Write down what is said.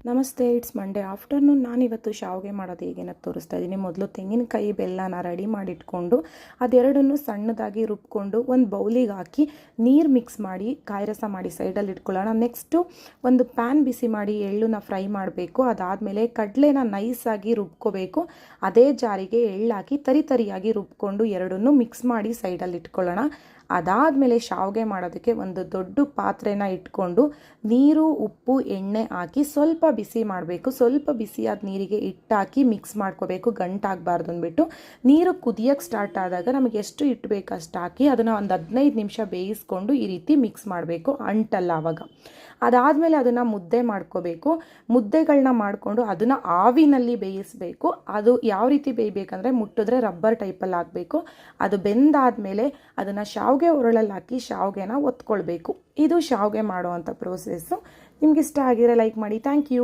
ನಮಸ್ತೆ, it's Monday afternoon. ನಾನಿವತ್ತು ಶಾವಿಗೆ ಮಾಡೋದು ಹೇಗೇನ ತೋರಿಸ್ತಾ ಇದ್ದೀನಿ. ಮೊದಲು ತೆಂಗಿನಕಾಯಿ ಬೆಲ್ಲನ ರೆಡಿ ಮಾಡಿಟ್ಕೊಂಡು ಅದೆರಡನ್ನು ಸಣ್ಣದಾಗಿ ರುಬ್ಕೊಂಡು ಒಂದು ಬೌಲಿಗೆ ಹಾಕಿ ನೀರು ಮಿಕ್ಸ್ ಮಾಡಿ ಕಾಯಿ ರಸ ಮಾಡಿ ಸೈಡಲ್ಲಿ ಇಟ್ಕೊಳ್ಳೋಣ. ನೆಕ್ಸ್ಟು ಒಂದು ಪ್ಯಾನ್ ಬಿಸಿ ಮಾಡಿ ಎಳ್ಳನ್ನ ಫ್ರೈ ಮಾಡಬೇಕು. ಅದಾದಮೇಲೆ ಕಡಲೆನ ನೈಸಾಗಿ ರುಬ್ಕೋಬೇಕು. ಅದೇ ಜಾರಿಗೆ ಎಳ್ಳು ಹಾಕಿ ತರಿಯಾಗಿ ರುಬ್ಕೊಂಡು ಎರಡನ್ನೂ ಮಿಕ್ಸ್ ಮಾಡಿ ಸೈಡಲ್ಲಿ ಇಟ್ಕೊಳ್ಳೋಣ. ಅದಾದಮೇಲೆ ಶಾವಿಗೆ ಮಾಡೋದಕ್ಕೆ ಒಂದು ದೊಡ್ಡ ಪಾತ್ರೆನ ಇಟ್ಕೊಂಡು ನೀರು, ಉಪ್ಪು, ಎಣ್ಣೆ ಹಾಕಿ ಸ್ವಲ್ಪ ಬಿಸಿ ಮಾಡಬೇಕು. ಸ್ವಲ್ಪ ಬಿಸಿಯಾದ ನೀರಿಗೆ ಹಿಟ್ಟಾಕಿ ಮಿಕ್ಸ್ ಮಾಡ್ಕೋಬೇಕು, ಗಂಟಾಗಬಾರ್ದು ಅಂದ್ಬಿಟ್ಟು. ನೀರು ಕುದಿಯೋಕ್ಕೆ ಸ್ಟಾರ್ಟ್ ಆದಾಗ ನಮಗೆ ಎಷ್ಟು ಹಿಟ್ಟು ಬೇಕು ಅಷ್ಟು ಹಾಕಿ ಅದನ್ನು ಒಂದು 15 ನಿಮಿಷ ಬೇಯಿಸ್ಕೊಂಡು ಈ ರೀತಿ ಮಿಕ್ಸ್ ಮಾಡಬೇಕು, ಅಂಟಲ್ಲ ಆವಾಗ. ಅದಾದಮೇಲೆ ಅದನ್ನು ಮುದ್ದೆ ಮಾಡ್ಕೋಬೇಕು. ಮುದ್ದೆಗಳನ್ನ ಮಾಡಿಕೊಂಡು ಅದನ್ನು ಆವಿನಲ್ಲಿ ಬೇಯಿಸಬೇಕು. ಅದು ಯಾವ ರೀತಿ ಬೇಯಬೇಕಂದ್ರೆ ಮುಟ್ಟಿದ್ರೆ ರಬ್ಬರ್ ಟೈಪಲ್ಲಿ ಆಗಬೇಕು. ಅದು ಬೆಂದಾದಮೇಲೆ ಅದನ್ನು ಶಾವಿಗೆ ಉರಳಲ್ಲಿ ಹಾಕಿ ಶಾವಿಗೆನ ಒತ್ಕೊಳ್ಬೇಕು. ಇದು ಶಾವಿಗೆ ಮಾಡುವಂಥ ಪ್ರೋಸೆಸ್ಸು. ನಿಮ್ಗೆ ಇಷ್ಟ ಆಗಿದ್ರೆ ಲೈಕ್ ಮಾಡಿ. Thank you.